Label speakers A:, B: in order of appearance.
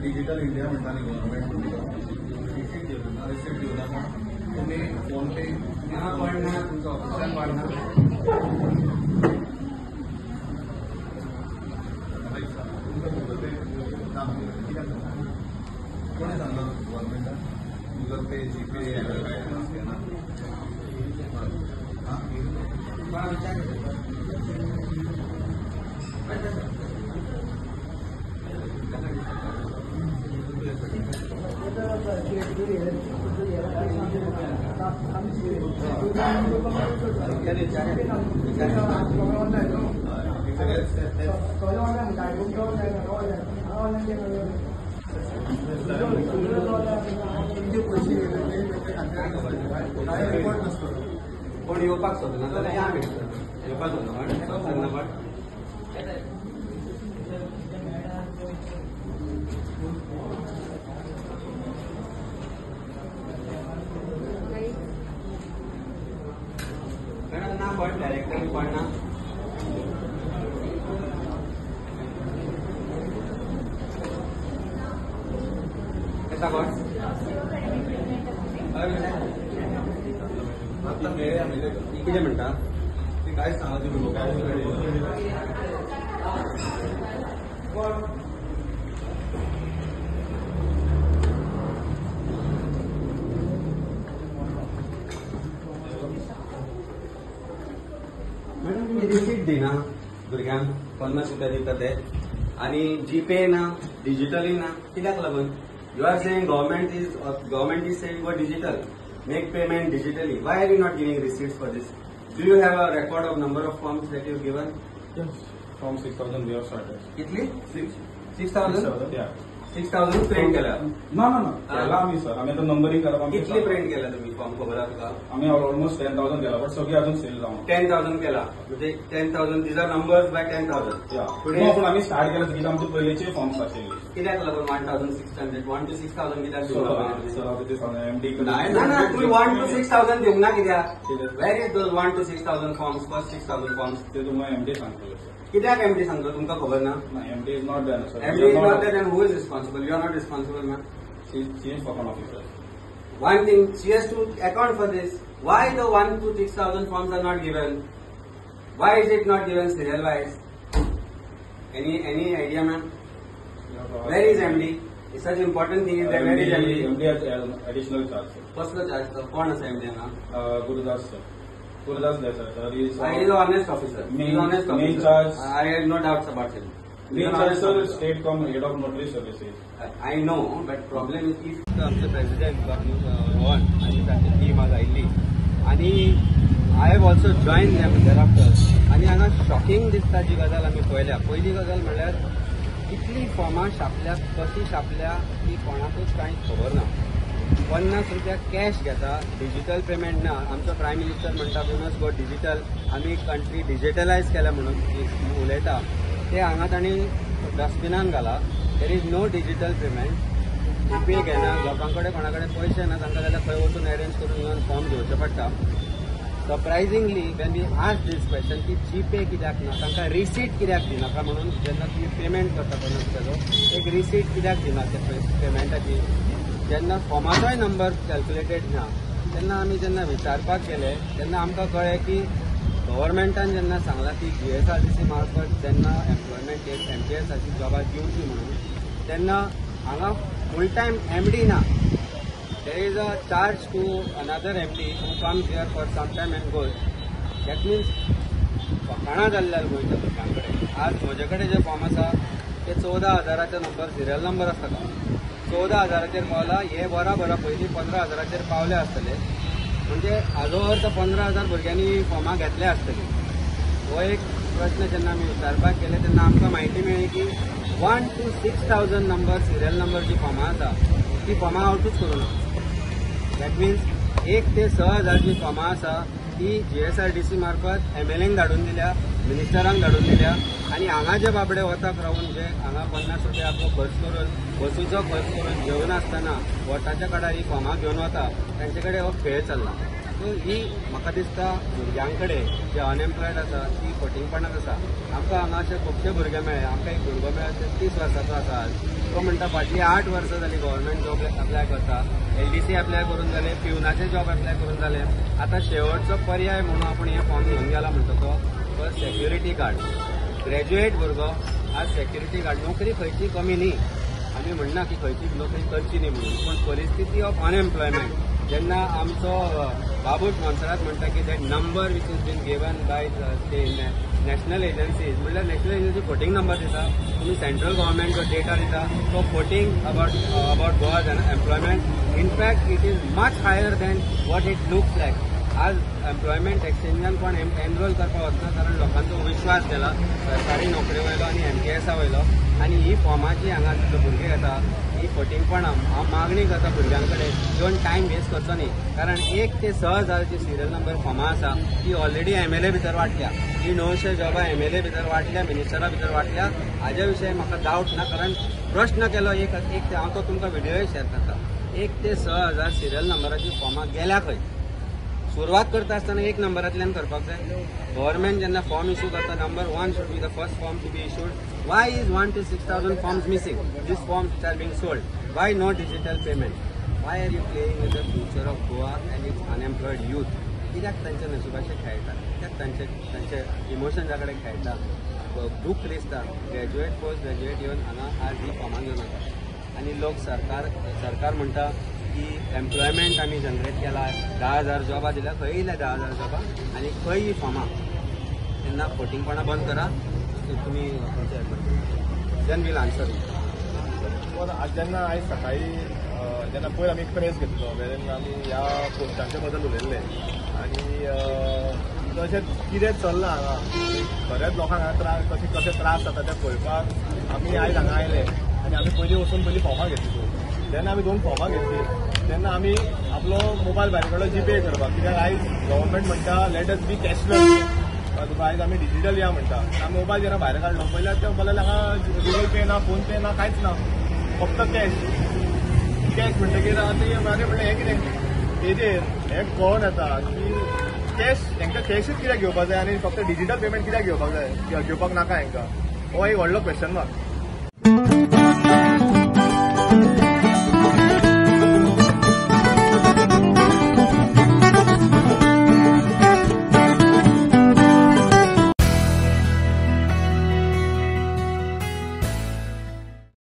A: Digital India म्हणटा न्ही government receipt दिवं नाका तुम्ही फोन पे
B: पडना तुमचो ऑफिसान पडना
A: कोणी सांगला गव्हर्नमेंटान गूगल पे जीपे
B: कोण येवपाक सोदना जाल्यार या भेटता येवपाक सोदना बट मॅडम ना पण डायरेक्टर पडना कसा कोण
A: आता मेळे आमी
B: कितें म्हणटा
A: ते काय सांगा तुम्ही
B: मॅडम तुम्ही रिसीट दिना भुरग्यांक 50 रुपया दिता ते आणि जीपे ना डिजिटली ना कित्याक लागून you are saying government is saying for digital make payment digitally why are you not giving receipts for this do you have a record of number of forms that you given
A: from 6,000 we have started.
B: कितली
A: 6,000 yeah.
B: 6,000 print केल्या
A: No. केला आम्ही sir आम्ही आता numbering करप
B: कितली print केल्या तुम्ही फॉर्म खबर आहा तुका
A: आम्ही ऑलमोस्ट 10,000 केला बट सगळी अजून सेल जाऊन
B: 10,000 केला म्हणजे 10,000 दिस आर नंबर्स बाय 10,000
A: पण आम्ही स्टार्ट केलं की आमचे पयलीचे फॉर्म्स आशिल्ले
B: कित्याक लागून 1,600 1 to 6,000 कित्याक
A: सर हांव ते सांगना एमडी
B: ना तुम्ही 1 to 6,000 दिवंक ना कित्याक where is those 1 to 6,000 forms first 6,000 forms
A: ते तुम्हाला एमडी सांगतले सर
B: कित्याक एमडी सांगतो तुमकां खबर ना
A: MD is not there sir
B: MD is not there and who is responsible you are not responsible ma'am
A: chief account officer
B: one thing she has to account for this why the 1 to 6,000 forms are not given why is it not given serial wise any idea ma'am where is MD it's such important thing is that where is MD
A: MD has additional charge sir
B: कसलो charge तो कोण आसा MD ना
A: Gurudas sir Gurudas there sir he is
B: an honest officer
A: main charge
B: I have no doubts about him
A: main charge sir state com head of notary services
B: I know but problem is if आमचे president Rohan आणि ताची team आज आयिल्ली आणि I have also join them thereafter आणि हांगा shocking दिसता जी गजाल आमी पळयल्या पयली गजाल म्हणल्यार कितली फॉर्मां छापल्या कशी छापल्या ती कोणाकूच कांयच खबर ना 50 रुपया कॅश घेता डिजिटल पेमेंट ना आमचो प्रायम मिनिस्टर म्हणटा वी मस्ट गो डिजिटल आमी कंट्री डिजिटलायज केल्या म्हणून उलयता ते हांगा तांणी डस्टबिनान घाला there is no digital payment GPay घेना लोकांकडे कोणाकडे पयशे ना तांकां जाल्यार खंय वचून अरेंज करून घेवन फॉर्म घेवचो पडटा surprisingly when we ask this question की जीपे कित्याक ना तांकां रिसीट कित्याक दिनाका म्हणून जेन्ना तुम्ही पेमेंट करता ताजो एक रिसीट कित्याक दिना ते पेमेंटाची जेन्ना फॉर्माचोय नंबर कॅल्क्युलेटेड ना तेन्ना आमी जेन्ना विचारपाक गेले तेन्ना आमकां कळ्ळें की गव्हर्मेंटान जेन्ना सांगलां की GSRTC मार्फत जेन्ना एम्प्लॉयमेंट MTSची जॉबां दिवची म्हणून तेन्ना हांगा फूल टायम MD ना there is a charge to another MD who comes here for some time and goes that means फकाणां जाल्ल्यार गोंयच्या लोकांकडे आज म्हजे कडेन जे फॉर्म आसा ते 14,000 नंबर सिरियल नंबर आसता का 14,000 पावला हे बरा पयलीं 15,000 पावले आसतले म्हणजे हाजो अर्थ 15,000 भुरग्यांनी फॉर्मां घेतले आसतली हो एक प्रश्न जेन्ना आमी विचारपाक गेले तेन्ना आमकां म्हायती मेळ्ळी की 1 to 6,000 नंबर सिरियल नंबर जी फॉर्मां आसा ती फॉर्मां आवटूच करूं ना दॅट मिन्स 1 ते 6,000 जी फॉर्मां आसा ती GSRTC मार्फत MLAंक धाडून दिल्या मिनिस्टरांक धाडून दिल्या आणि हांगा जे बाबडे वताक रावून जे हांगा 50 रुपया आपलो खर्च करून बसीचो खर्च करून घेवन आसतना वोटाच्या काळार ही फॉर्मां घेवन वता तांचे कडेन हो खेळ चल्ला सो ही म्हाका दिसता भुरग्यां कडेन जे अनएम्प्लॉयड आसा ती फटींगपणांत आसा. आमकां हांगा अशे खुबशे भुरगे मेळ्ळे. आमकां एक भुरगो मेळ्ळा 30 वर्सांचो आसा. तो म्हणटा फाटली 8 वर्सां जाली गव्हर्मेंट जॉब अप्लाय करता. LDC अप्लाय करून जाले, पिवनाचे जॉब अप्लाय करून जाले. आता शेवटचो पर्याय म्हणून आपण हे फॉर्म घेवन गेला म्हणटा तो सेक्युरिटी गार्ड. ग्रॅज्युएट भुरगो आज सेक्युरिटी गार्ड. नोकरी खंयची कमी न्ही, आमी म्हणना की खंयचीच नोकरी करची न्ही म्हणून, पण परिस्थिती ऑफ अनएम्प्लॉयमेंट जेन्ना आमचो बाबूश मोन्सरात म्हणटा की that number which is been given by national agencies, म्हणल्यार नॅशनल एजन्सी फोटिंग नंबर दिता, तुम्ही सेंट्रल गव्हर्मेंट जो डेटा दिता तो फोटिंग about Goa's employment. In fact it is much higher than what it looks like. आज एम्प्लॉयमेंट एक्सचेंजान कोण एनरोल करपाक वचना, कारण लोकांचो विश्वास गेला सरकारी नोकरी वयलो आनी MTSA वयलो. आनी ही फॉर्माची हांगा जो भुरगे घेता ही फटींगपणां हांव मागणी करता भुरग्यां कडेन येवन टायम वेस्ट करचो न्ही. कारण 1 ते 6,000 जी सिरियल नंबर फॉर्मां आसा ती ऑलरेडी MLA भितर वाटल्या. ही 900 जॉबां MLA भितर वाटल्या, मिनिस्टरा भितर वाटल्या. हाज्या विशयी म्हाका डावट ना, कारण प्रश्न केलो एक हांव तो तुमकां व्हिडियोय शेअर करता. 1 ते 6,000 सिरियल नंबराची फॉर्मां गेल्या खंय. सुरवात करता आसतना 1 नंबरांतल्यान करपाक जाय. गव्हर्मेंट जेन्ना फॉर्म इश्यू करता, number 1 should be the first form to be issued. Why is 1 to 6,000 forms missing? These forms which are being sold. Why no digital payment? Why are you playing with the future of Goa and its unemployed youth? कित्याक तांचे नशिबाचे खेळटा, कित्याक तांचे इमोशन्सा कडेन खेळटा. दुख दिसता. Graduate post graduate येवन हांगा आज ही फॉर्मां घेवन वता आनी लोक सरकार म्हणटा की एम्प्लॉयमेंट आमी जनरेट केला, 10,000 जॉबां दिल्या. खंय येयल्या 10,000 जॉबां आनी खंय ही फॉर्मां. तेन्ना फटींगपणां बंद करा. तुमी देन वील आन्सर.
C: आज जेन्ना आयज सकाळी जेन्ना पयर आमी एक प्रेस घेतलो वेरेन आमी ह्या पोस्टांचे बद्दल उलयल्ले आनी तशेंच कितें चल्लां हांगा खरेंच लोकांक हांगा कशे त्रास जाता ते पळोवपाक आमी आयज हांगा आयले. आनी आमी पयलीं फॉर्मां घेतली. जेन्ना आमी 2 फॉर्मां घेतली तेन्ना आमी आपलो मोबायल भायर काडलो जीपे करपाक. कित्याक आयज गव्हर्मेंट म्हणटा लेट अस बी कॅशलेस. तुका आयज आमी डिजिटल या म्हणटा. आमी मोबायल जेन्ना भायर काडलो पयल्या ते मोबायलार हांगा गुगल पे ना, फोन पे ना, कांयच ना, फक्त कॅश म्हणटकीर आतां मागीर म्हणलें हें कितें हेजेर हें कळोन येता की हांकां कॅशूच कित्याक घेवपाक जाय आनी फक्त डिजिटल पेमेंट कित्याक घेवपाक जाय, घेवपाक नाका हांकां. हो एक व्हडलो क्वेश्चन मार्क.